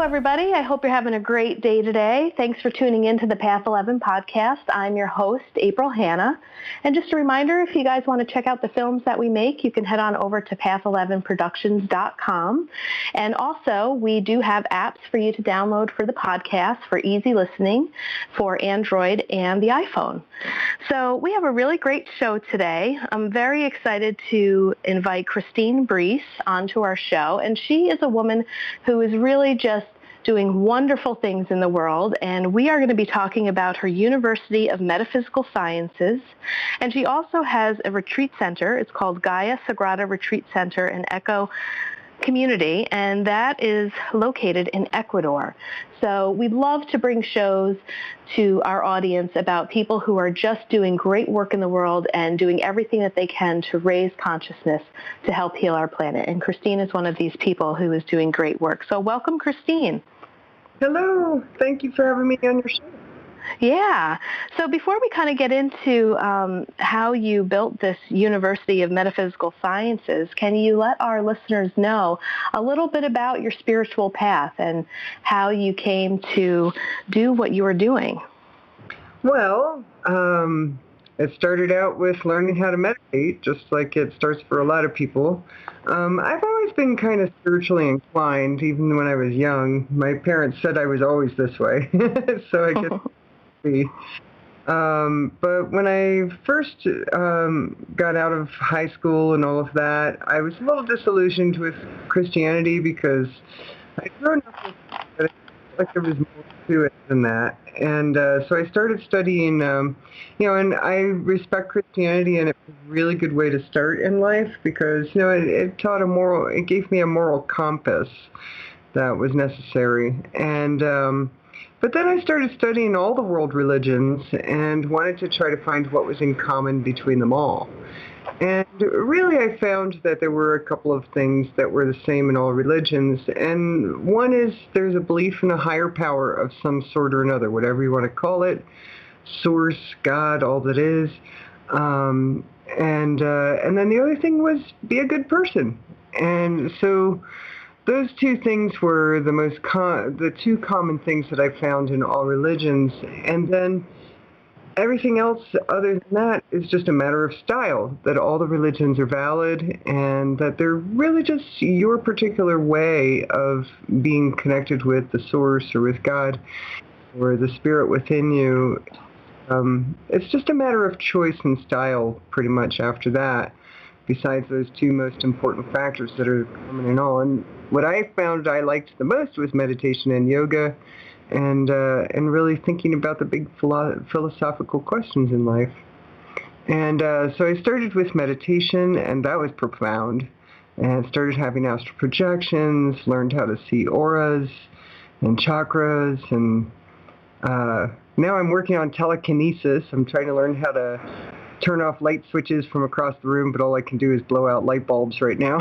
everybody. I hope you're having a great day today. Thanks for tuning in to the Path 11 podcast. I'm your host, April Hanna. And just a reminder, if you guys want to check out the films that we make, you can head on over to path11productions.com. And also, we do have apps for you to download for the podcast for easy listening for Android and the iPhone. So we have a really great show today. I'm very excited to invite Christine Breese onto our show. And she is a woman who is really just doing wonderful things in the world, and we are going to be talking about her University of Metaphysical Sciences. And she also has a retreat center. It's called Gaia Sagrada Retreat Center in Eco Community, and that is located in Ecuador. So we'd love to bring shows to our audience about people who are just doing great work in the world and doing everything that they can to raise consciousness to help heal our planet. And Christine is one of these people who is doing great work. So welcome, Christine. Hello. Thank you for having me on your show. Yeah. So before we kind of get into how you built this University of Metaphysical Sciences, can you let our listeners know a little bit about your spiritual path and how you came to do what you were doing? Well, it started out with learning how to meditate, just like it starts for a lot of people. I've always been kind of spiritually inclined, even when I was young. My parents said I was always this way, so I guess but when I first got out of high school and all of that, I was a little disillusioned with Christianity because I'd grown up with it, like there was more to it than that. And so I started studying, and I respect Christianity, and it's a really good way to start in life because, it taught it gave me a moral compass that was necessary. And but then I started studying all the world religions and wanted to try to find what was in common between them all. And really I found that there were a couple of things that were the same in all religions. And one is there's a belief in a higher power of some sort or another, whatever you want to call it, source, God, all that is. And then the other thing was be a good person. And so those two things were the two common things that I found in all religions. And then everything else other than that is just a matter of style, that all the religions are valid and that they're really just your particular way of being connected with the source or with God or the spirit within you. It's just a matter of choice and style pretty much after that, besides those two most important factors that are common in all. And what I found I liked the most was meditation and yoga, and really thinking about the big philosophical questions in life. And so I started with meditation, and that was profound, and started having astral projections, learned how to see auras and chakras, and now I'm working on telekinesis. I'm trying to learn how to turn off light switches from across the room, but all I can do is blow out light bulbs right now.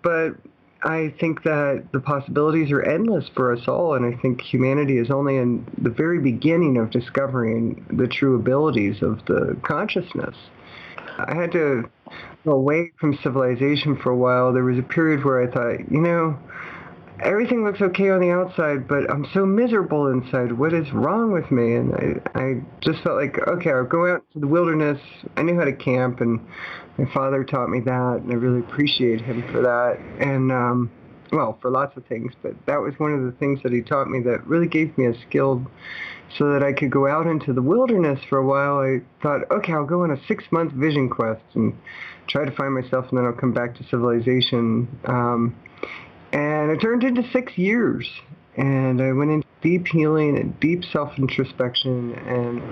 But I think that the possibilities are endless for us all, and I think humanity is only in the very beginning of discovering the true abilities of the consciousness. I had to go away from civilization for a while. There was a period where I thought, everything looks okay on the outside, but I'm so miserable inside. What is wrong with me? And I just felt like, okay, I'll go out to the wilderness. I knew how to camp, and my father taught me that, and I really appreciate him for that. And, for lots of things, but that was one of the things that he taught me that really gave me a skill so that I could go out into the wilderness for a while. I thought, okay, I'll go on a 6-month vision quest and try to find myself, and then I'll come back to civilization. And it turned into 6 years, and I went into deep healing and deep self-introspection and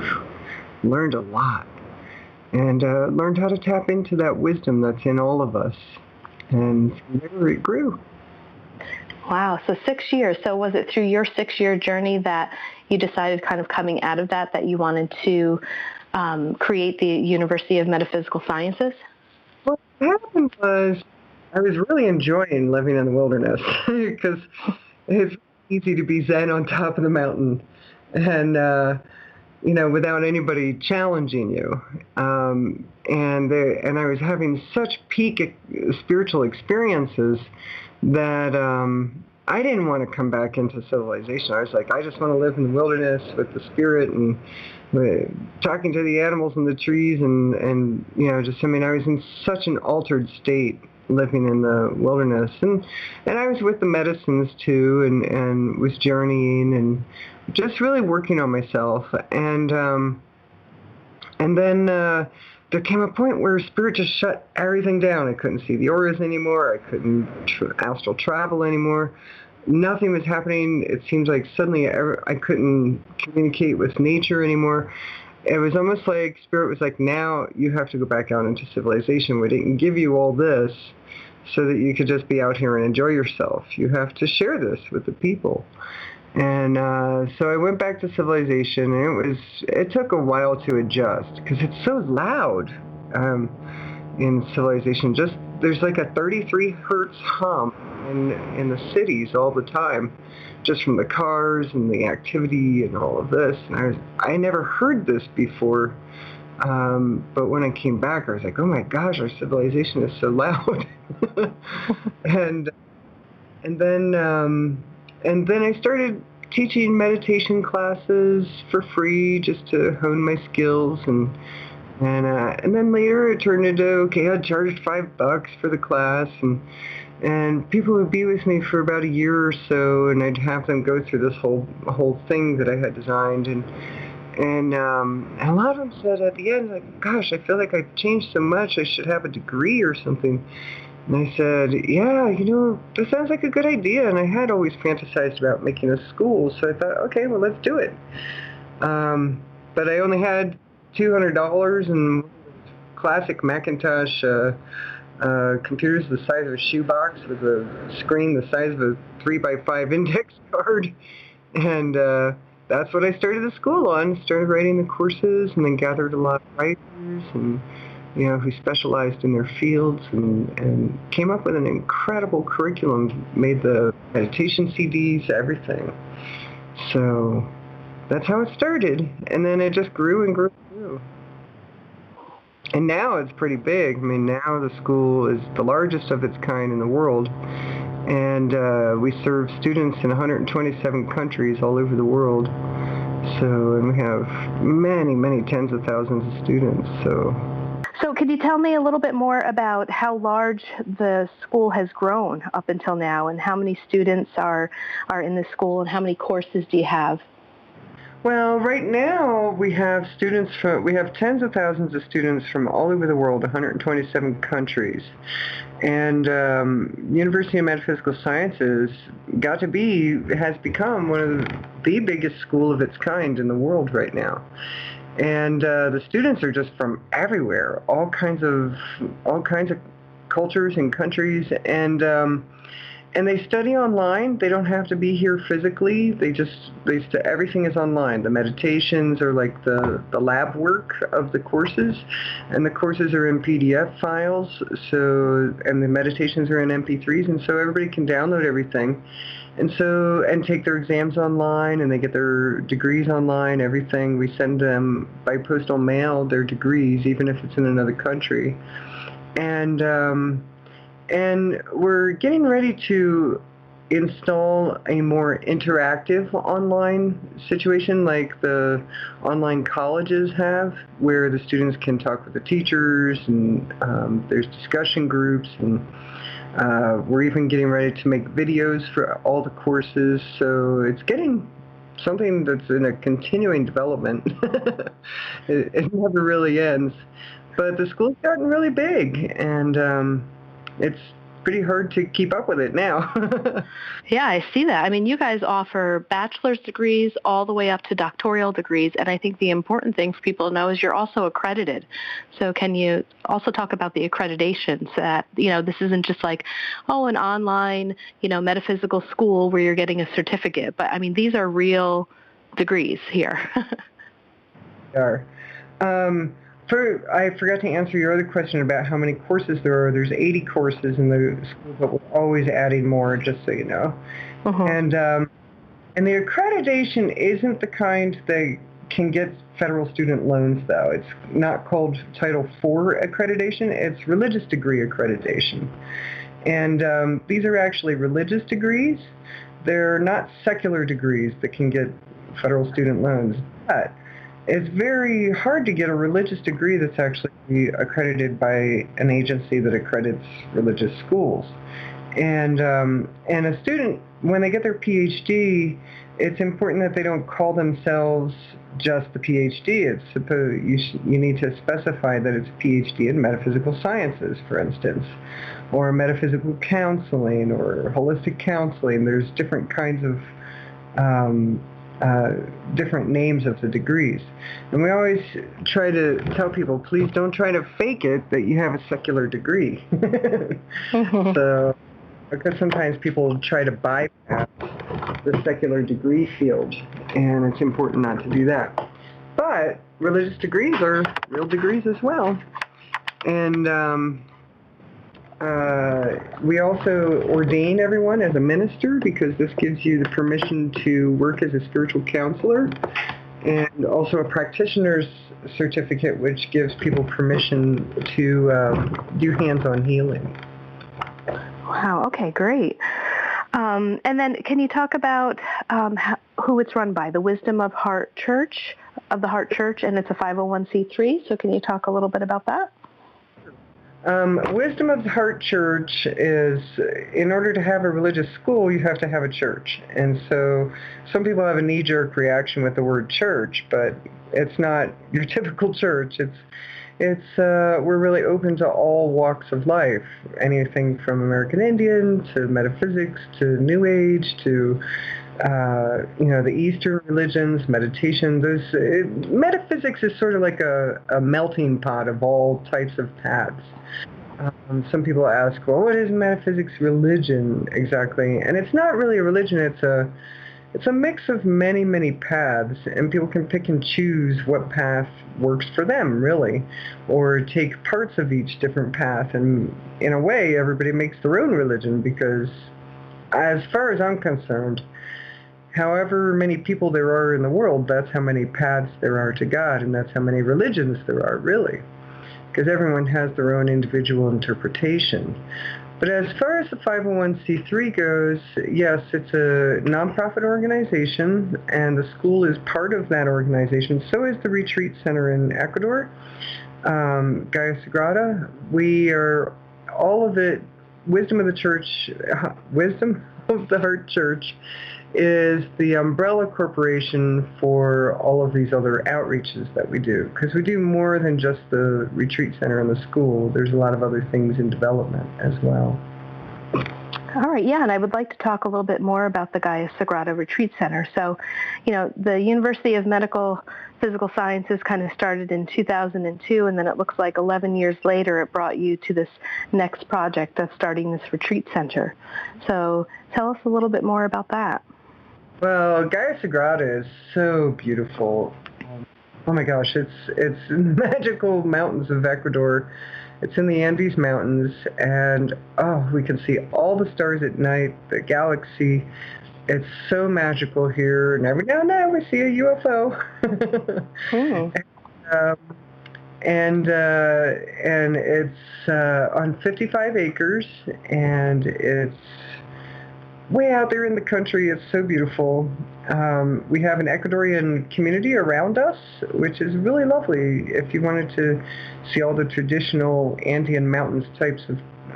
learned a lot, and learned how to tap into that wisdom that's in all of us, and from there it grew. Wow, so 6 years. So was it through your 6-year journey that you decided, kind of coming out of that you wanted to create the University of Metaphysical Sciences? What happened was I was really enjoying living in the wilderness because it's easy to be zen on top of the mountain. And without anybody challenging you. And I was having such peak spiritual experiences that I didn't want to come back into civilization. I was like, I just want to live in the wilderness with the spirit and talking to the animals and the trees and I was in such an altered state living in the wilderness. And I was with the medicines too and was journeying and just really working on myself. And then there came a point where spirit just shut everything down. I couldn't see the auras anymore. I couldn't astral travel anymore. Nothing was happening. It seems like suddenly I couldn't communicate with nature anymore. It was almost like spirit was like, now you have to go back out into civilization. We didn't give you all this so that you could just be out here and enjoy yourself. You have to share this with the people. And so I went back to civilization, and it took a while to adjust because it's so loud in civilization. Just there's like a 33 hertz hum in the cities all the time, just from the cars and the activity and all of this. And I never heard this before, but when I came back, I was like, oh my gosh, our civilization is so loud. and then I started teaching meditation classes for free just to hone my skills, and then later it turned into, okay, I'd charge $5 for the class, and people would be with me for about a year or so, and I'd have them go through this whole thing that I had designed, and a lot of them said at the end, like, gosh, I feel like I've changed so much, I should have a degree or something. And I said, yeah, that sounds like a good idea. And I had always fantasized about making a school, so I thought, okay, well, let's do it. But I only had $200 and classic Macintosh computers the size of a shoebox with a screen the size of a 3x5 index card. And that's what I started the school on. Started writing the courses and then gathered a lot of writers and who specialized in their fields and came up with an incredible curriculum, made the meditation CDs, everything. So that's how it started. And then it just grew and grew and grew. And now it's pretty big. I mean, now the school is the largest of its kind in the world. And we serve students in 127 countries all over the world. And we have many, many tens of thousands of students. So could you tell me a little bit more about how large the school has grown up until now, and how many students are in the school, and how many courses do you have? Well, right now we have tens of thousands of students from all over the world, 127 countries. And University of Metaphysical Sciences has become one of the biggest school of its kind in the world right now. And the students are just from everywhere, all kinds of cultures and countries, and they study online. They don't have to be here physically. Everything is online. The meditations are like the lab work of the courses, and the courses are in PDF files. And the meditations are in MP3s, and so everybody can download everything. And take their exams online, and they get their degrees online, everything. We send them by postal mail their degrees, even if it's in another country. And we're getting ready to install a more interactive online situation like the online colleges have, where the students can talk with the teachers, and there's discussion groups, and we're even getting ready to make videos for all the courses, so it's getting something that's in a continuing development. It never really ends. But the school's gotten really big, and it's pretty hard to keep up with it now. Yeah, I see that. I mean, you guys offer bachelor's degrees all the way up to doctoral degrees, and I think the important thing for people to know is you're also accredited. So can you also talk about the accreditations, that, this isn't just like, an online, metaphysical school where you're getting a certificate, but I mean, these are real degrees here. They are. I forgot to answer your other question about how many courses there are. There's 80 courses in the school, but we're always adding more, just so you know. Uh-huh. And the accreditation isn't the kind that can get federal student loans, though. It's not called Title IV accreditation. It's religious degree accreditation. And these are actually religious degrees. They're not secular degrees that can get federal student loans. But it's very hard to get a religious degree that's actually accredited by an agency that accredits religious schools. And a student, when they get their Ph.D., it's important that they don't call themselves just the Ph.D. It's you need to specify that it's a Ph.D. in Metaphysical Sciences, for instance, or Metaphysical Counseling, or Holistic Counseling. There's different kinds of different names of the degrees. And we always try to tell people, please don't try to fake it that you have a secular degree. So, because sometimes people try to bypass the secular degree field, and it's important not to do that. But religious degrees are real degrees as well. And we also ordain everyone as a minister, because this gives you the permission to work as a spiritual counselor, and also a practitioner's certificate, which gives people permission to do hands-on healing. Wow, okay, great. And then can you talk about who it's run by? The Wisdom of Heart Church, of the Heart Church, and it's a 501c3. So can you talk a little bit about that? Wisdom of the Heart Church is, in order to have a religious school, you have to have a church. And so some people have a knee-jerk reaction with the word church, but it's not your typical church. We're really open to all walks of life, anything from American Indian to metaphysics to New Age to the Eastern religions, meditation. Metaphysics is sort of like a melting pot of all types of paths. Some people ask, well, what is metaphysics religion exactly? And it's not really a religion. It's a mix of many, many paths, and people can pick and choose what path works for them, really, or take parts of each different path. And in a way, everybody makes their own religion, because as far as I'm concerned, however many people there are in the world, that's how many paths there are to God, and that's how many religions there are, really, because everyone has their own individual interpretation. But as far as the 501c3 goes, yes, it's a nonprofit organization, and the school is part of that organization. So is the retreat center in Ecuador, Gaia Sagrada. We are all of it. Wisdom of the Heart Church is the umbrella corporation for all of these other outreaches that we do, because we do more than just the retreat center and the school. There's a lot of other things in development as well. All right, yeah, and I would like to talk a little bit more about the Gaia Sagrada Retreat Center. So, the University of Metaphysical Sciences kind of started in 2002, and then it looks like 11 years later it brought you to this next project of starting this retreat center. So tell us a little bit more about that. Well, Gaia Sagrada is so beautiful. Oh my gosh, it's magical mountains of Ecuador. It's in the Andes Mountains, and we can see all the stars at night, the galaxy. It's so magical here, and every now and then we see a UFO. And it's on 55 acres, and it's way out there in the country. It's so beautiful. We have an Ecuadorian community around us, which is really lovely. If you wanted to see all the traditional Andean mountains types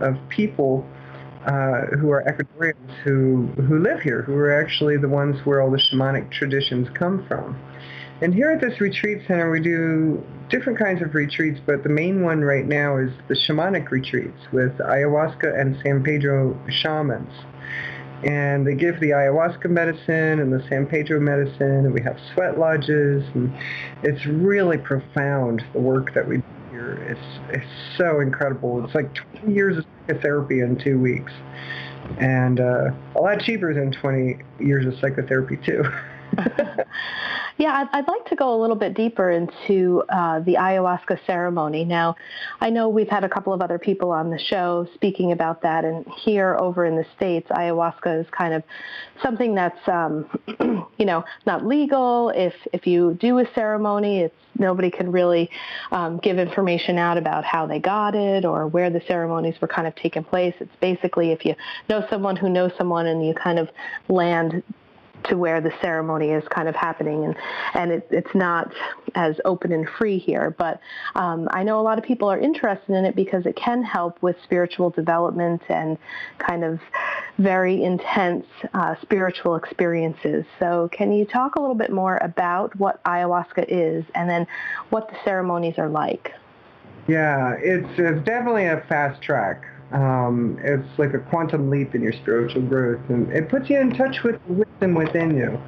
of people who are Ecuadorians who live here, who are actually the ones where all the shamanic traditions come from. And here at this retreat center, we do different kinds of retreats, but the main one right now is the shamanic retreats with ayahuasca and San Pedro shamans. And they give the ayahuasca medicine and the San Pedro medicine, and we have sweat lodges, and it's really profound, the work that we do here. It's so incredible. It's like 20 years of psychotherapy in 2 weeks, and a lot cheaper than 20 years of psychotherapy, too. Yeah, I'd like to go a little bit deeper into the ayahuasca ceremony. Now, I know we've had a couple of other people on the show speaking about that, and here over in the States, ayahuasca is kind of something that's, not legal. If you do a ceremony, nobody can really give information out about how they got it or where the ceremonies were kind of taking place. It's basically if you know someone who knows someone and you kind of land to where the ceremony is kind of happening, and it's not as open and free here. But I know a lot of people are interested in it because it can help with spiritual development and kind of very intense spiritual experiences. So can you talk a little bit more about what ayahuasca is and then what the ceremonies are like? Yeah, it's definitely a fast track. It's like a quantum leap in your spiritual growth, and it puts you in touch with the wisdom within you.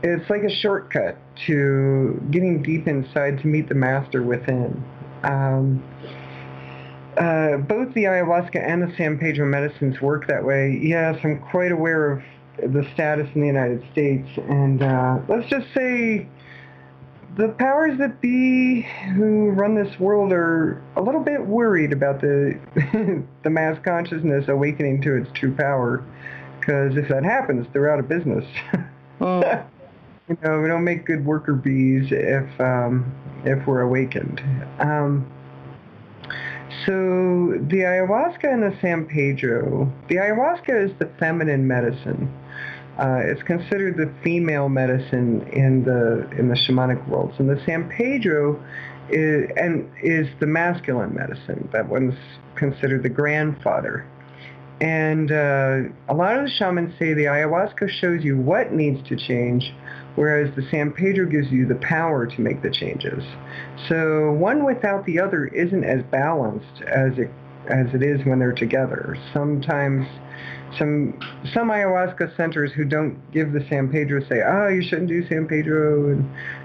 It's like a shortcut to getting deep inside to meet the master within. Both the ayahuasca and the San Pedro medicines work that way. Yes, I'm quite aware of the status in the United States, and let's just say the powers that be who run this world are a little bit worried about the the mass consciousness awakening to its true power, because if that happens, they're out of business. Mm. We don't make good worker bees if we're awakened. So the ayahuasca and the San Pedro, the ayahuasca is the feminine medicine. It's considered the female medicine in the shamanic worlds, and the San Pedro is the masculine medicine. That one's considered the grandfather. And a lot of the shamans say the ayahuasca shows you what needs to change, whereas the San Pedro gives you the power to make the changes. So one without the other isn't as balanced as it is when they're together. Sometimes some ayahuasca centers who don't give the San Pedro say, you shouldn't do San Pedro and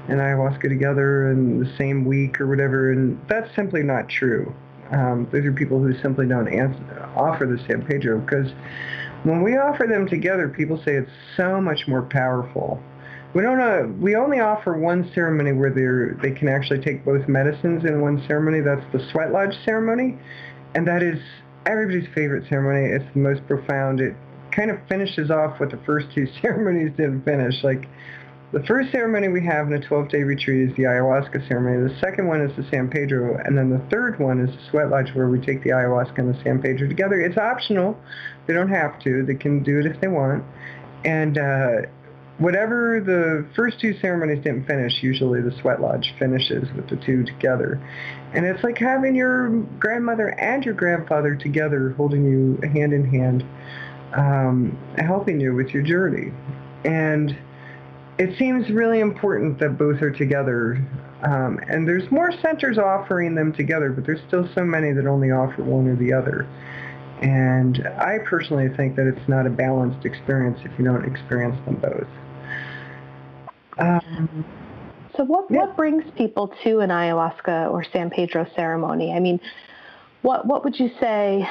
ayahuasca together in the same week or whatever, and that's simply not true. Those are people who simply don't offer the San Pedro, because when we offer them together, people say it's so much more powerful. We only offer one ceremony where they can actually take both medicines in one ceremony. That's the sweat lodge ceremony, and that is everybody's favorite ceremony. It's the most profound. It kind of finishes off what the first two ceremonies didn't finish. Like, the first ceremony we have in a 12-day retreat is the ayahuasca ceremony. The second one is the San Pedro, and then the third one is the sweat lodge, where we take the ayahuasca and the San Pedro together. It's optional. They don't have to. They can do it if they want. And whatever the first two ceremonies didn't finish, usually the sweat lodge finishes with the two together. And it's like having your grandmother and your grandfather together, holding you hand in hand, helping you with your journey. And it seems really important that both are together. And there's more centers offering them together, but there's still so many that only offer one or the other. And I personally think that it's not a balanced experience if you don't experience them both. So what brings people to an ayahuasca or San Pedro ceremony? I mean, what would you say,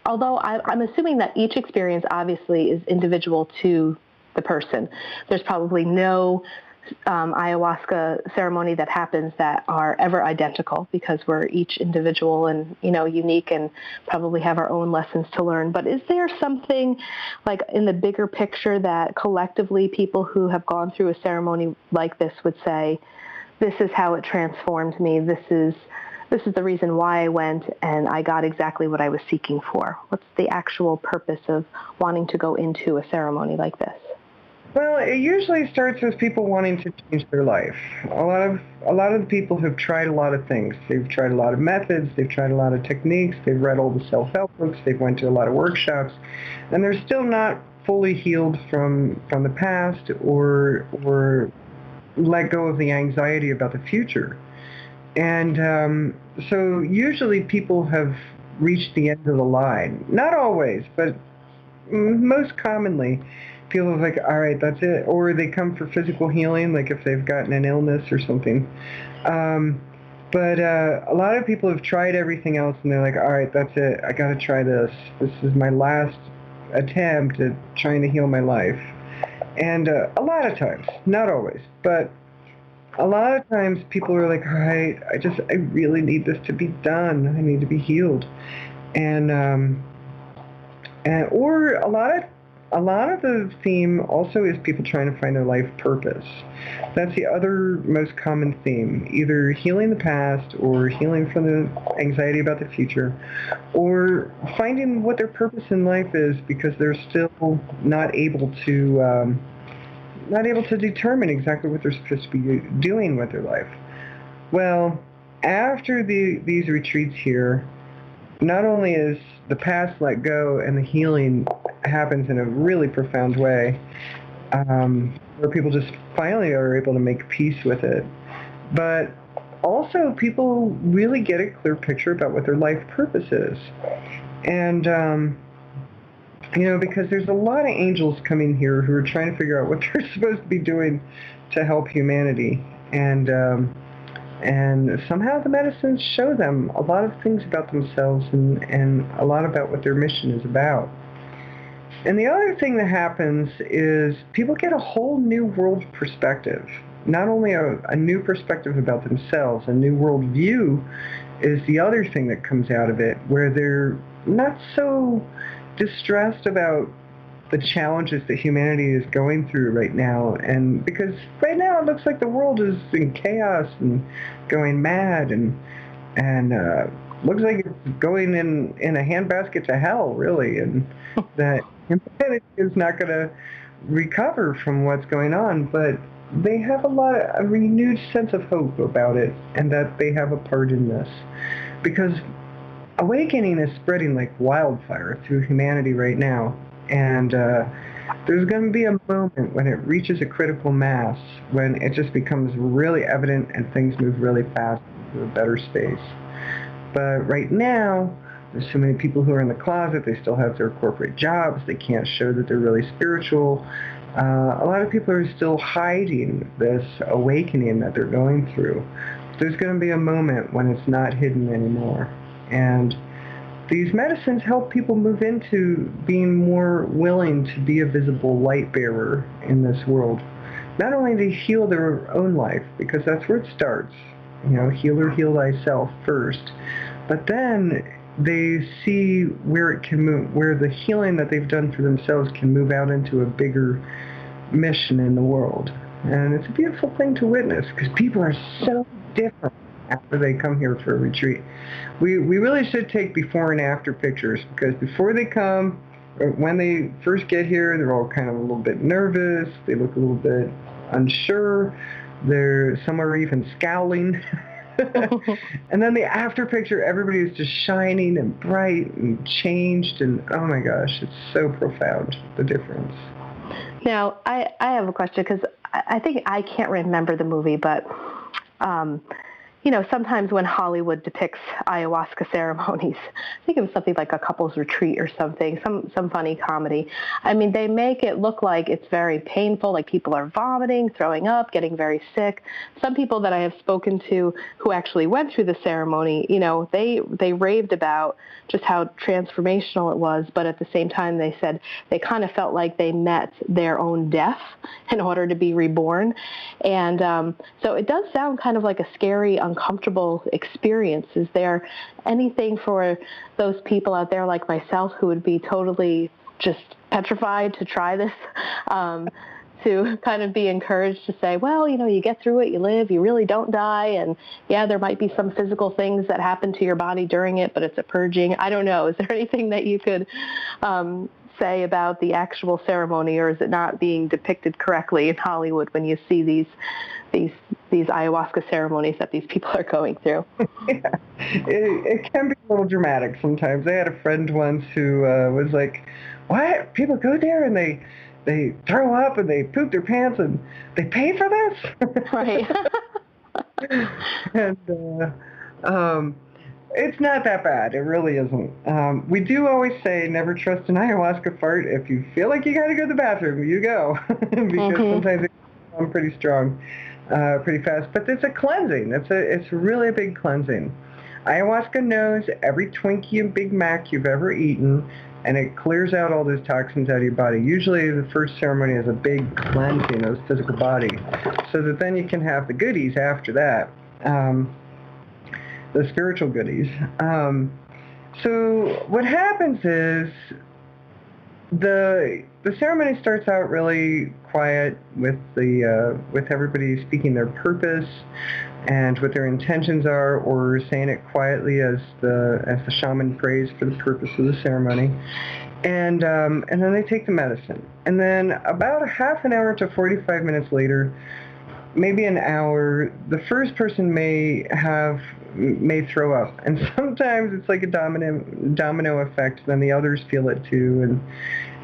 although I'm assuming that each experience obviously is individual to the person. There's probably no ayahuasca ceremony that happens that are ever identical, because we're each individual and unique and probably have our own lessons to learn. But is there something like in the bigger picture that collectively people who have gone through a ceremony like this would say, this is how it transformed me, this is the reason why I went and I got exactly what I was seeking for? What's the actual purpose of wanting to go into a ceremony like this? Well, it usually starts with people wanting to change their life. A lot of the people have tried a lot of things. They've tried a lot of methods. They've tried a lot of techniques. They've read all the self-help books. They've went to a lot of workshops, and they're still not fully healed from the past or let go of the anxiety about the future. And so usually people have reached the end of the line. Not always, but most commonly, people are like, all right, that's it. Or they come for physical healing, like if they've gotten an illness or something. But a lot of people have tried everything else, and they're like, all right, that's it. I got to try this. This is my last attempt at trying to heal my life. And a lot of times, not always, but a lot of times people are like, all right, I really need this to be done. I need to be healed. Or a lot of the theme also is people trying to find their life purpose. That's the other most common theme, either healing the past or healing from the anxiety about the future, or finding what their purpose in life is because they're still not able to determine exactly what they're supposed to be doing with their life. Well, after these retreats here, not only is the past let go and the healing happens in a really profound way, where people just finally are able to make peace with it, but also people really get a clear picture about what their life purpose is. And, because there's a lot of angels coming here who are trying to figure out what they're supposed to be doing to help humanity. And somehow the medicines show them a lot of things about themselves and a lot about what their mission is about. And the other thing that happens is people get a whole new world perspective. Not only a new perspective about themselves, a new world view is the other thing that comes out of it, where they're not so distressed about the challenges that humanity is going through right now. And because right now it looks like the world is in chaos and going mad and looks like it's going in a handbasket to hell, really, and that humanity is not going to recover from what's going on, but they have a renewed sense of hope about it, and that they have a part in this. Because awakening is spreading like wildfire through humanity right now, and there's going to be a moment when it reaches a critical mass, when it just becomes really evident and things move really fast into a better space. But right now, there's so many people who are in the closet, they still have their corporate jobs, they can't show that they're really spiritual. A lot of people are still hiding this awakening that they're going through. There's going to be a moment when it's not hidden anymore. And these medicines help people move into being more willing to be a visible light bearer in this world. Not only to heal their own life, because that's where it starts. Heal or heal thyself first. But then they see where it can move, where the healing that they've done for themselves can move out into a bigger mission in the world. And it's a beautiful thing to witness, because people are so different after they come here for a retreat. We really should take before and after pictures, because before they come, or when they first get here, they're all kind of a little bit nervous, they look a little bit unsure, some are even scowling. And then the after picture, everybody is just shining and bright and changed, and oh my gosh, it's so profound, the difference. Now, I have a question, because I think I can't remember the movie, but sometimes when Hollywood depicts ayahuasca ceremonies, I think it was something like a couple's retreat or something, some funny comedy. I mean, they make it look like it's very painful, like people are vomiting, throwing up, getting very sick. Some people that I have spoken to who actually went through the ceremony, they raved about just how transformational it was, but at the same time they said they kind of felt like they met their own death in order to be reborn. And so it does sound kind of like a scary, uncomfortable experience. Is there anything for those people out there like myself who would be totally just petrified to try this, to kind of be encouraged to say, well, you get through it, you live, you really don't die, and yeah, there might be some physical things that happen to your body during it, but it's a purging. I don't know. Is there anything that you could say about the actual ceremony, or is it not being depicted correctly in Hollywood when you see these ayahuasca ceremonies that these people are going through? Yeah, it can be a little dramatic sometimes. I had a friend once who was like, what? People go there and they throw up and they poop their pants and they pay for this? Right. And it's not that bad. It really isn't. We do always say never trust an ayahuasca fart. If you feel like you got to go to the bathroom, you go. Because sometimes it can come pretty strong, pretty fast. But it's a cleansing. It's really a big cleansing. Ayahuasca knows every Twinkie and Big Mac you've ever eaten, and it clears out all those toxins out of your body. Usually the first ceremony is a big cleansing of the physical body, so that then you can have the goodies after that, the spiritual goodies. So what happens is the ceremony starts out really quiet with everybody speaking their purpose and what their intentions are, or saying it quietly as the shaman prays for the purpose of the ceremony, and then they take the medicine, and then about a half an hour to 45 minutes later, maybe an hour, the first person may throw up, and sometimes it's like a domino effect. Then the others feel it too, and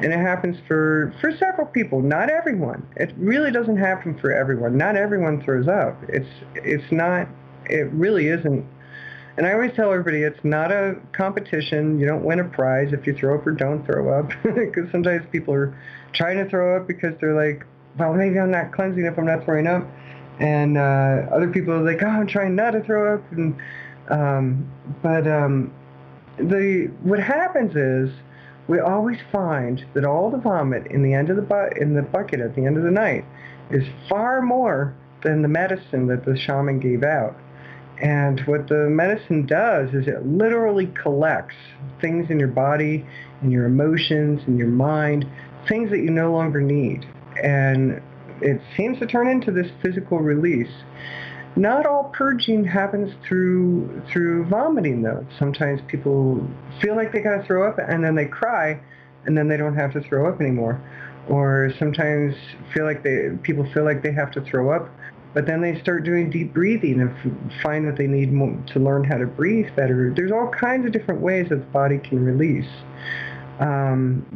it happens for several people. Not everyone. It really doesn't happen for everyone. Not everyone throws up. It's not. It really isn't. And I always tell everybody, it's not a competition. You don't win a prize if you throw up or don't throw up, because sometimes people are trying to throw up because they're like, well, maybe I'm not cleansing if I'm not throwing up. And other people are like, oh, I'm trying not to throw up. And what happens is we always find that all the vomit in the end of in the bucket at the end of the night is far more than the medicine that the shaman gave out. And what the medicine does is it literally collects things in your body, in your emotions, in your mind, things that you no longer need. And it seems to turn into this physical release. Not all purging happens through vomiting, though. Sometimes people feel like they gotta throw up, and then they cry, and then they don't have to throw up anymore. Or sometimes people feel like they have to throw up, but then they start doing deep breathing and find that they need to learn how to breathe better. There's all kinds of different ways that the body can release.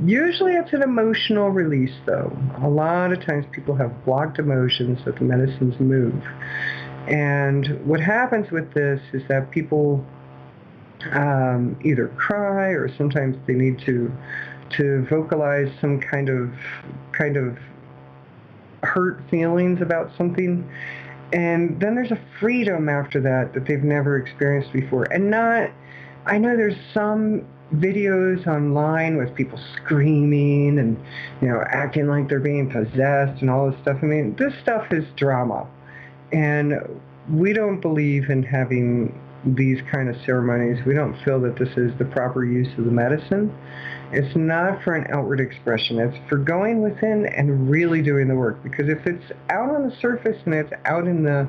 Usually it's an emotional release, though. A lot of times people have blocked emotions that the medicines move. And what happens with this is that people either cry, or sometimes they need to vocalize some kind of hurt feelings about something. And then there's a freedom after that they've never experienced before. And I know there's some videos online with people screaming and, acting like they're being possessed and all this stuff. I mean, this stuff is drama. And we don't believe in having these kind of ceremonies. We don't feel that this is the proper use of the medicine. It's not for an outward expression. It's for going within and really doing the work. Because if it's out on the surface and it's out in the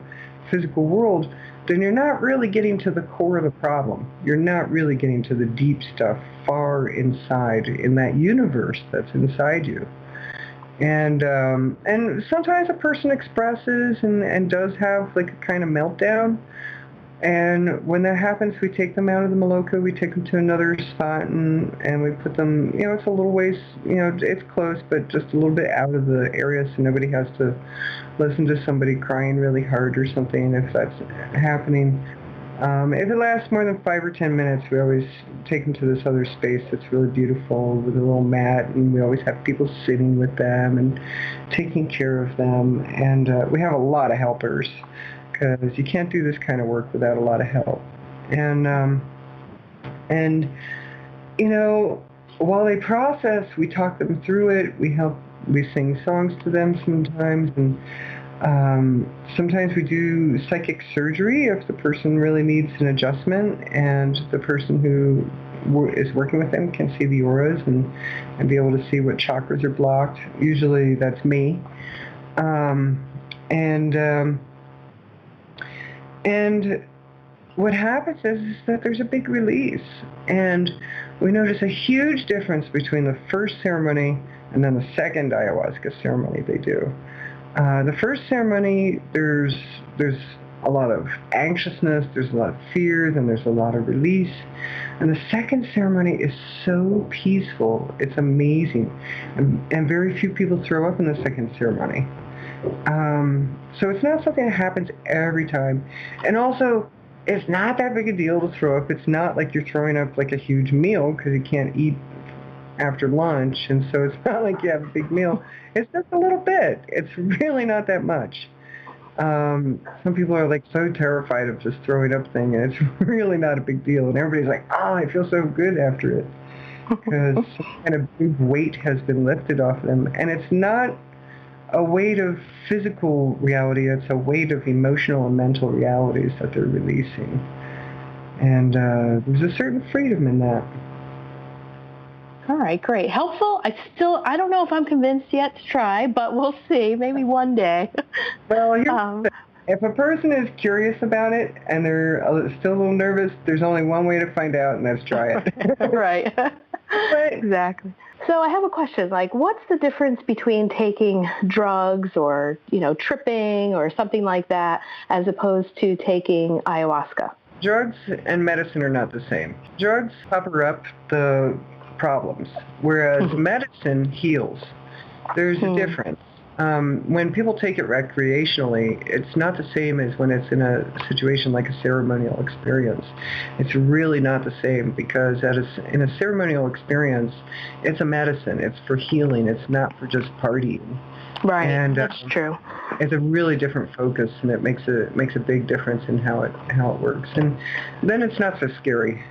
physical world, then you're not really getting to the core of the problem. You're not really getting to the deep stuff far inside in that universe that's inside you. And sometimes a person expresses and does have like a kind of meltdown. And when that happens, we take them out of the Maloka, we take them to another spot, and we put them, it's a little ways, it's close, but just a little bit out of the area, so nobody has to listen to somebody crying really hard or something if that's happening. If it lasts more than 5 or 10 minutes, we always take them to this other space that's really beautiful with a little mat, and we always have people sitting with them and taking care of them. And we have a lot of helpers, because you can't do this kind of work without a lot of help. And while they process, we talk them through it. We sing songs to them sometimes, and sometimes we do psychic surgery if the person really needs an adjustment, and the person who is working with them can see the auras and be able to see what chakras are blocked. Usually that's me. And what happens is that there's a big release, and we notice a huge difference between the first ceremony and then the second ayahuasca ceremony they do. The first ceremony, there's a lot of anxiousness, there's a lot of fear, then there's a lot of release. And the second ceremony is so peaceful, it's amazing. And very few people throw up in the second ceremony. So it's not something that happens every time. And also, it's not that big a deal to throw up. It's not like you're throwing up like a huge meal, because you can't eat after lunch, and so it's not like you have a big meal. It's just a little bit. It's really not that much. Some people are like so terrified of just throwing up thing, and it's really not a big deal. And everybody's like, oh, I feel so good after it, because some kind of big weight has been lifted off them. And it's not a weight of physical reality, it's a weight of emotional and mental realities that they're releasing. And there's a certain freedom in that. All right, great. Helpful? I don't know if I'm convinced yet to try, but we'll see. Maybe one day. Well, if a person is curious about it and they're still a little nervous, there's only one way to find out, and that's try it. Right. Right. Exactly. So I have a question, like, what's the difference between taking drugs or, tripping or something like that as opposed to taking ayahuasca? Drugs and medicine are not the same. Drugs cover up the problems, whereas medicine heals. There's a difference. When people take it recreationally, it's not the same as when it's in a situation like a ceremonial experience. It's really not the same, because in a ceremonial experience, it's a medicine. It's for healing. It's not for just partying. Right, and that's true. It's a really different focus, and it makes a big difference in how it works. And then it's not so scary.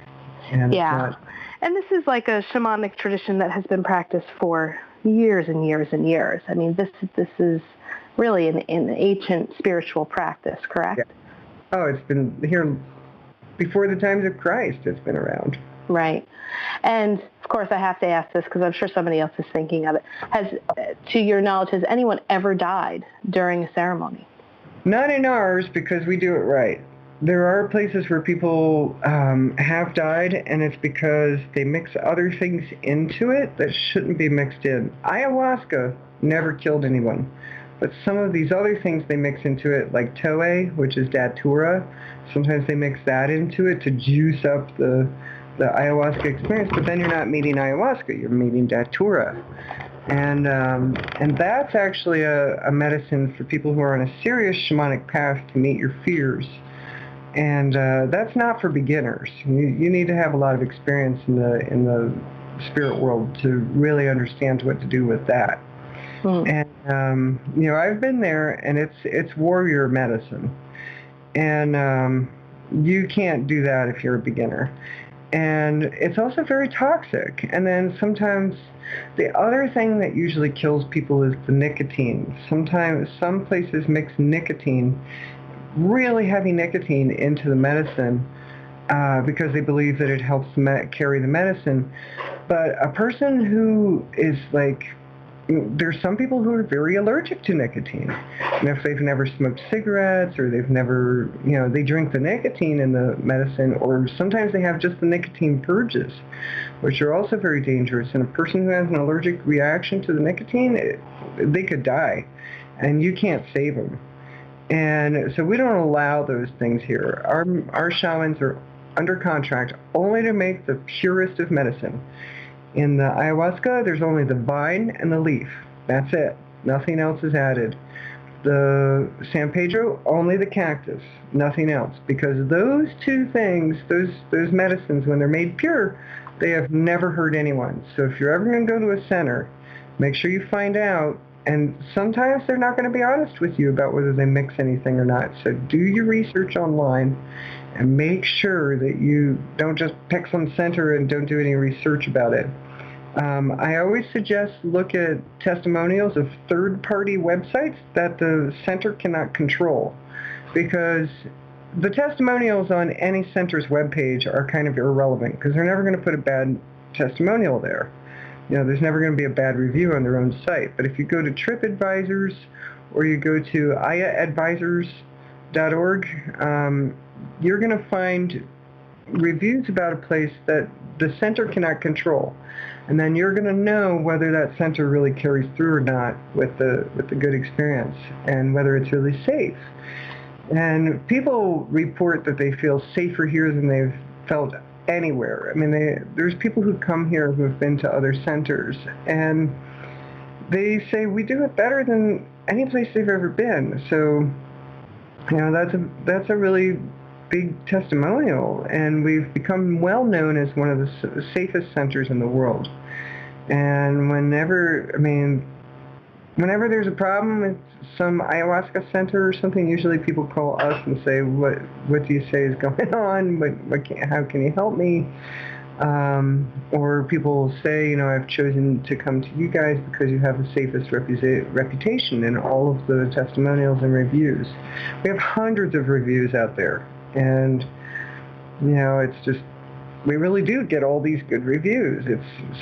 And yeah. And this is like a shamanic tradition that has been practiced for years and years and years. I mean, this is really an ancient spiritual practice, correct? Yeah. Oh, it's been here before the times of Christ. It's been around. Right. And, of course, I have to ask this because I'm sure somebody else is thinking of it. To your knowledge, has anyone ever died during a ceremony? Not in ours, because we do it right. There are places where people have died, and it's because they mix other things into it that shouldn't be mixed in. Ayahuasca never killed anyone, but some of these other things they mix into it, like toe, which is datura, sometimes they mix that into it to juice up the ayahuasca experience, but then you're not meeting ayahuasca, you're meeting datura. And that's actually a medicine for people who are on a serious shamanic path to meet your fears. And that's not for beginners. You need to have a lot of experience in the spirit world to really understand what to do with that. And I've been there, and it's warrior medicine, and you can't do that if you're a beginner. And it's also very toxic. And then sometimes the other thing that usually kills people is the nicotine. Sometimes some places mix nicotine, really heavy nicotine, into the medicine because they believe that it helps carry the medicine. But a person who is like, there's some people who are very allergic to nicotine. And if they've never smoked cigarettes, or they've never, they drink the nicotine in the medicine, or sometimes they have just the nicotine purges, which are also very dangerous. And a person who has an allergic reaction to the nicotine, they could die, and you can't save them. And so we don't allow those things here. Our shamans are under contract only to make the purest of medicine. In the ayahuasca, there's only the vine and the leaf. That's it. Nothing else is added. The San Pedro, only the cactus. Nothing else. Because those two things, those medicines, when they're made pure, they have never hurt anyone. So if you're ever going to go to a center, make sure you find out. And sometimes they're not going to be honest with you about whether they mix anything or not. So do your research online and make sure that you don't just pick some center and don't do any research about it. I always suggest look at testimonials of third-party websites that the center cannot control, because the testimonials on any center's webpage are kind of irrelevant, because they're never going to put a bad testimonial there. There's never going to be a bad review on their own site. But if you go to TripAdvisors or you go to ayaadvisors.org, you're going to find reviews about a place that the center cannot control. And then you're going to know whether that center really carries through or not with the good experience, and whether it's really safe. And people report that they feel safer here than they've felt anywhere. I mean, there's people who come here who have been to other centers, and they say we do it better than any place they've ever been. So, that's a really big testimonial, and we've become well known as one of the safest centers in the world. And whenever there's a problem with some ayahuasca center or something, usually people call us and say, what do you say is going on? How can you help me? Or people say, I've chosen to come to you guys because you have the safest reputation in all of the testimonials and reviews. We have hundreds of reviews out there, and it's just, we really do get all these good reviews.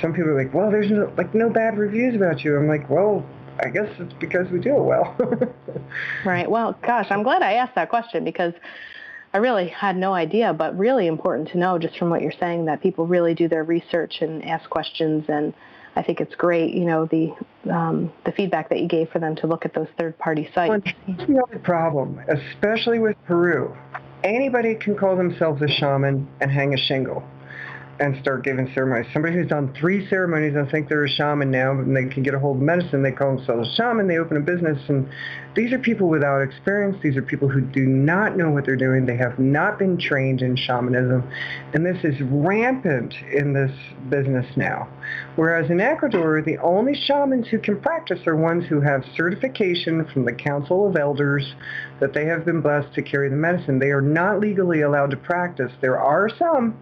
Some people are like, well, there's no bad reviews about you. I'm like, well, I guess it's because we do it well. Right. Well, gosh, I'm glad I asked that question, because I really had no idea, but really important to know just from what you're saying, that people really do their research and ask questions. And I think it's great, the feedback that you gave for them to look at those third-party sites. Well, that's the other problem, especially with Peru. Anybody can call themselves a shaman and hang a shingle and start giving ceremonies. Somebody who's done 3 ceremonies and think they're a shaman now, and they can get a hold of medicine, they call themselves a shaman, they open a business, and these are people without experience. These are people who do not know what they're doing. They have not been trained in shamanism, and this is rampant in this business now. Whereas in Ecuador, the only shamans who can practice are ones who have certification from the Council of Elders that they have been blessed to carry the medicine. They are not legally allowed to practice. There are some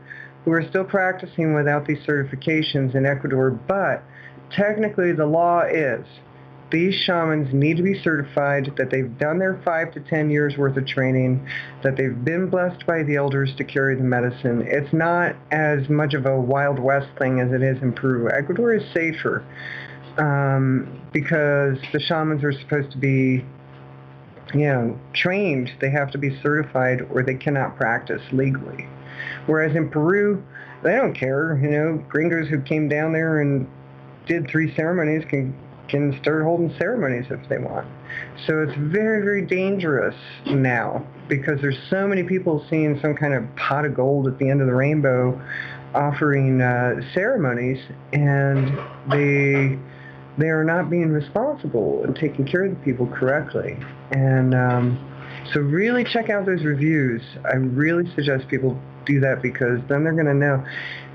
who are still practicing without these certifications in Ecuador, but technically the law is these shamans need to be certified, that they've done their 5 to 10 years worth of training, that they've been blessed by the elders to carry the medicine. It's not as much of a Wild West thing as it is in Peru. Ecuador is safer because the shamans are supposed to be trained. They have to be certified or they cannot practice legally. Whereas in Peru, they don't care. Gringos who came down there and did 3 ceremonies can start holding ceremonies if they want. So it's very, very dangerous now because there's so many people seeing some kind of pot of gold at the end of the rainbow offering ceremonies, and they are not being responsible and taking care of the people correctly. And so really check out those reviews. I really suggest people do that, because then they're going to know.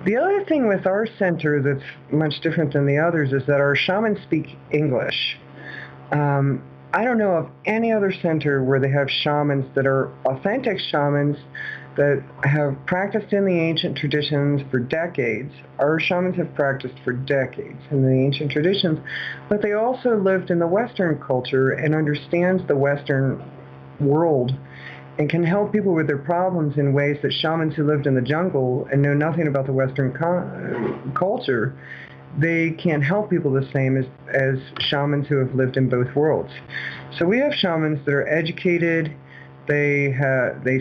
The other thing with our center that's much different than the others is that our shamans speak English. I don't know of any other center where they have shamans that are authentic shamans that have practiced in the ancient traditions for decades. Our shamans have practiced for decades in the ancient traditions, but they also lived in the Western culture and understands the Western world and can help people with their problems in ways that shamans who lived in the jungle and know nothing about the Western culture, they can't help people the same as shamans who have lived in both worlds. So we have shamans that are educated. They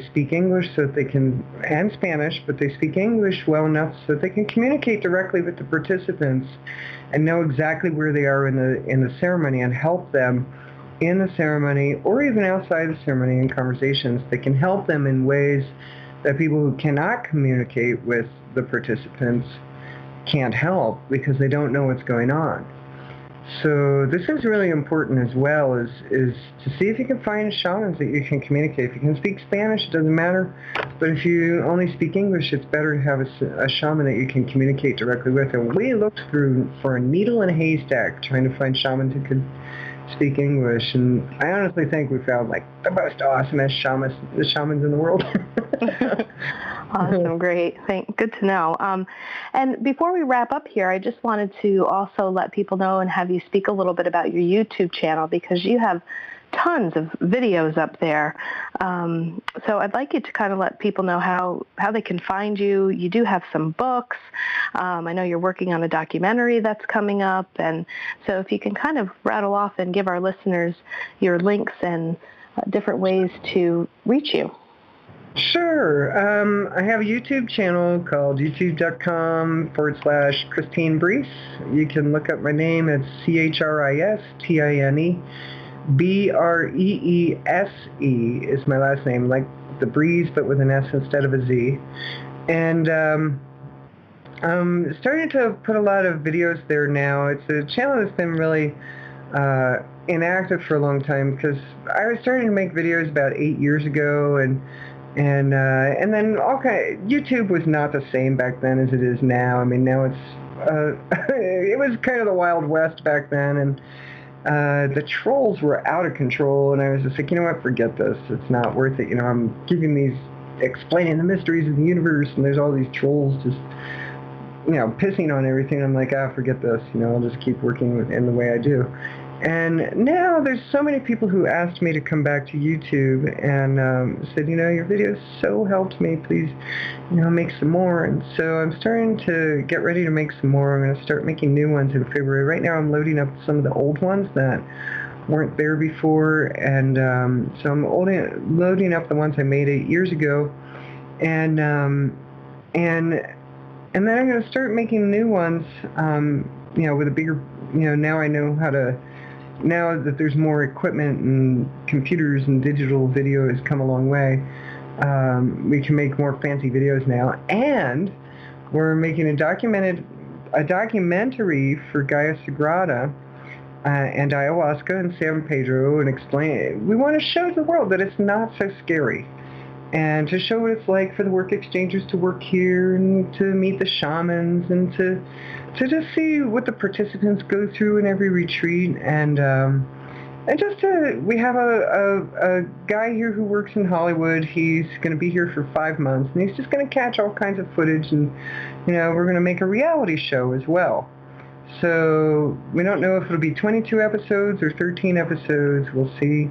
speak English so that they can, and Spanish, but they speak English well enough so that they can communicate directly with the participants and know exactly where they are in the ceremony and help them in the ceremony or even outside the ceremony in conversations. They can help them in ways that people who cannot communicate with the participants can't help because they don't know what's going on. So this is really important as well, is to see if you can find shamans that you can communicate. If you can speak Spanish, it doesn't matter. But if you only speak English, it's better to have a shaman that you can communicate directly with. And we looked through for a needle in a haystack trying to find shamans who could speak English, and I honestly think we found the most awesomest shamans in the world. Awesome, great. Good to know. And before we wrap up here, I just wanted to also let people know and have you speak a little bit about your YouTube channel, because you have tons of videos up there. So I'd like you to kind of let people know how they can find you. You do have some books. I know you're working on a documentary that's coming up. And so if you can kind of rattle off and give our listeners your links and different ways to reach you. Sure. I have a YouTube channel called youtube.com/Christine Breese. You can look up my name. It's ChristineBreese is my last name, like the breeze, but with an S instead of a Z. And I'm starting to put a lot of videos there now. It's a channel that's been really inactive for a long time because I was starting to make videos about 8 years ago, and then YouTube was not the same back then as it is now. I mean, now it's it was kind of the Wild West back then, the trolls were out of control, and I was just like, you know what, forget this. It's not worth it. I'm giving these, explaining the mysteries of the universe, and there's all these trolls just, pissing on everything. I'm like, forget this. I'll just keep working in the way I do. And now there's so many people who asked me to come back to YouTube and said, your videos so helped me. Please, make some more. And so I'm starting to get ready to make some more. I'm going to start making new ones in February. Right now I'm loading up some of the old ones that weren't there before. And so I'm loading up the ones I made 8 years ago. And then I'm going to start making new ones, with a bigger, now I know how to, now that there's more equipment and computers and digital video has come a long way, we can make more fancy videos now. And we're making a documentary for Gaia Sagrada and Ayahuasca and San Pedro, and explain it. We want to show the world that it's not so scary, and to show what it's like for the work exchangers to work here, and to meet the shamans, and to just see what the participants go through in every retreat, and just we have a guy here who works in Hollywood. He's going to be here for 5 months, and he's just going to catch all kinds of footage, and we're going to make a reality show as well. So we don't know if it'll be 22 episodes or 13 episodes. We'll see.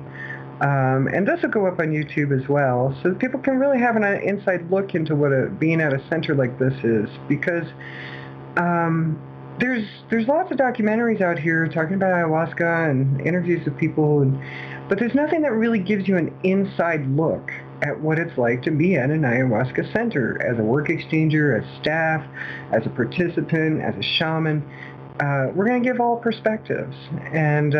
And this will go up on YouTube as well, so that people can really have an inside look into what being at a center like this is. Because there's lots of documentaries out here talking about ayahuasca and interviews with people, but there's nothing that really gives you an inside look at what it's like to be at an ayahuasca center as a work exchanger, as staff, as a participant, as a shaman. We're going to give all perspectives, and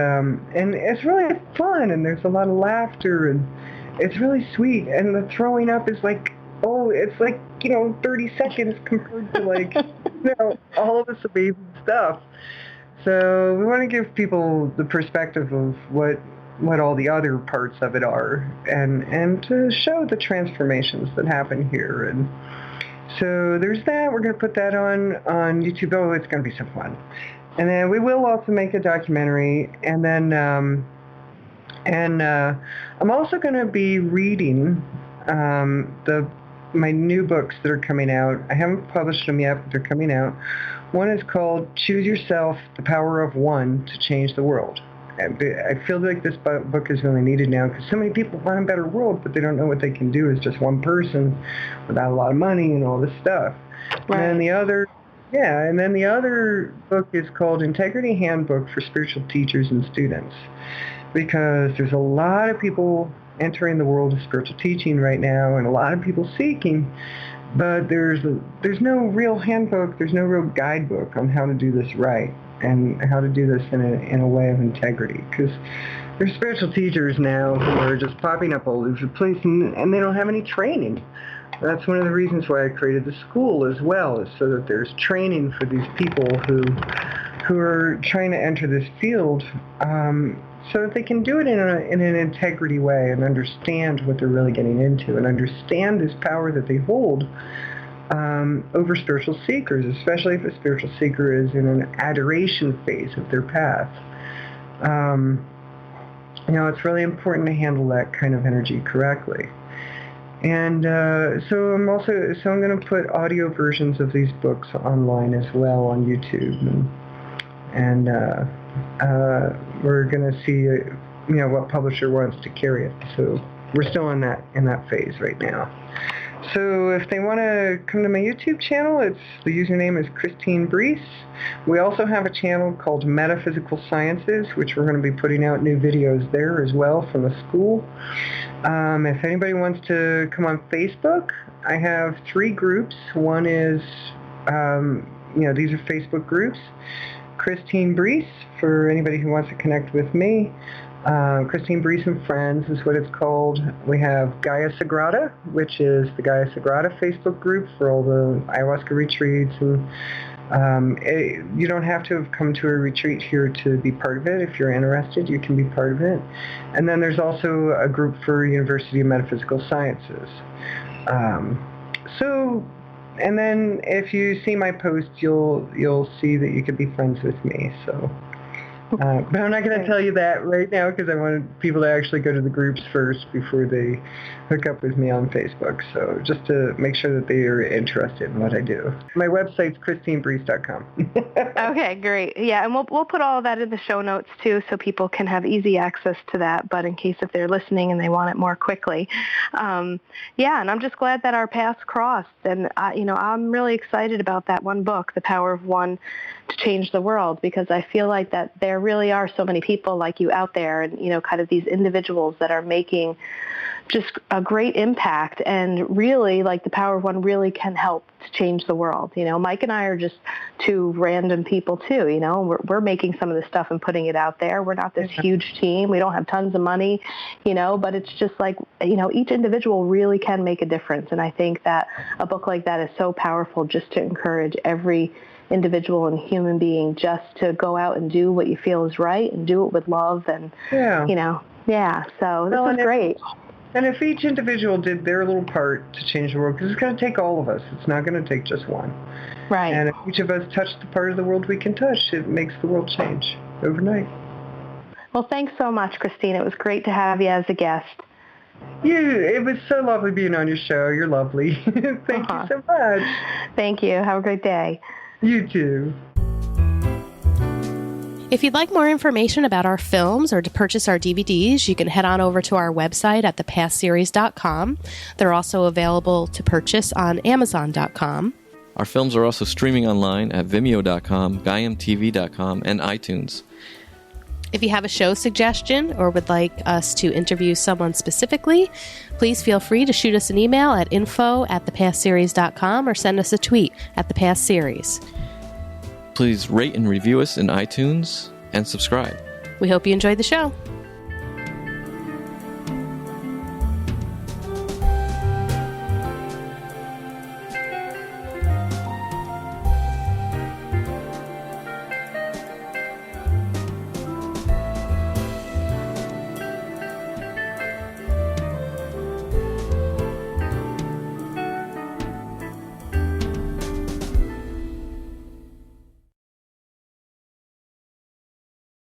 it's really fun, and there's a lot of laughter, and it's really sweet, and the throwing up is like, it's like 30 seconds compared to like all of this amazing stuff. So we want to give people the perspective of what all the other parts of it are, and to show the transformations that happen here. And so there's that. We're going to put that on YouTube. Oh, it's going to be so fun. And then we will also make a documentary. And then I'm also going to be reading my new books that are coming out. I haven't published them yet, but they're coming out. One is called Choose Yourself, The Power of One to Change the World. I feel like this book is really needed now, because so many people want a better world, but they don't know what they can do as just one person without a lot of money and all this stuff. Right. And then the other book is called Integrity Handbook for Spiritual Teachers and Students, because there's a lot of people entering the world of spiritual teaching right now, and a lot of people seeking, but there's no real handbook, there's no real guidebook on how to do this right, and how to do this in a way of integrity. Because there's spiritual teachers now who are just popping up all over the place, and they don't have any training. That's one of the reasons why I created the school as well, is so that there's training for these people who are trying to enter this field, so that they can do it in an integrity way, and understand what they're really getting into, and understand this power that they hold over spiritual seekers, especially if a spiritual seeker is in an adoration phase of their path. It's really important to handle that kind of energy correctly. And so I'm going to put audio versions of these books online as well on YouTube, and we're going to see what publisher wants to carry it. So we're still in that phase right now. So if they want to come to my YouTube channel, the username is Christine Breese. We also have a channel called Metaphysical Sciences, which we're going to be putting out new videos there as well from the school. If anybody wants to come on Facebook, I have 3 groups. One is, these are Facebook groups. Christine Breese, for anybody who wants to connect with me. Christine Breese and Friends is what it's called. We have Gaia Sagrada, which is the Gaia Sagrada Facebook group for all the ayahuasca retreats. And you don't have to have come to a retreat here to be part of it. If you're interested, you can be part of it. And then there's also a group for University of Metaphysical Sciences. And then if you see my posts, you'll see that you could be friends with me. So But I'm not going to tell you that right now because I want people to actually go to the groups first before they hook up with me on Facebook. So just to make sure that they are interested in what I do. My website's christinebreese.com. Okay, great. Yeah, and we'll put all of that in the show notes too, so people can have easy access to that. But in case if they're listening and they want it more quickly, yeah. And I'm just glad that our paths crossed. And I'm really excited about that one book, The Power of One to Change the World, because I feel like that there really are so many people like you out there, and kind of these individuals that are making just a great impact, and really, like, the Power of One really can help to change the world. Mike and I are just two random people too. We're making some of this stuff and putting it out there. We're not this huge team. We don't have tons of money, but it's just like, each individual really can make a difference. And I think that a book like that is so powerful, just to encourage every individual and human being just to go out and do what you feel is right and do it with love. And, so this was great. And if each individual did their little part to change the world, because it's going to take all of us. It's not going to take just one. Right. And if each of us touch the part of the world we can touch, it makes the world change overnight. Well, thanks so much, Christine. It was great to have you as a guest. It was so lovely being on your show. You're lovely. Thank you so much. Thank you. Have a great day. You too. If you'd like more information about our films or to purchase our DVDs, you can head on over to our website at thepastseries.com. They're also available to purchase on amazon.com. Our films are also streaming online at vimeo.com, gaiamtv.com, and iTunes. If you have a show suggestion or would like us to interview someone specifically, please feel free to shoot us an email at info@thepastseries.com or send us a tweet at thepastseries. Please rate and review us in iTunes and subscribe. We hope you enjoyed the show.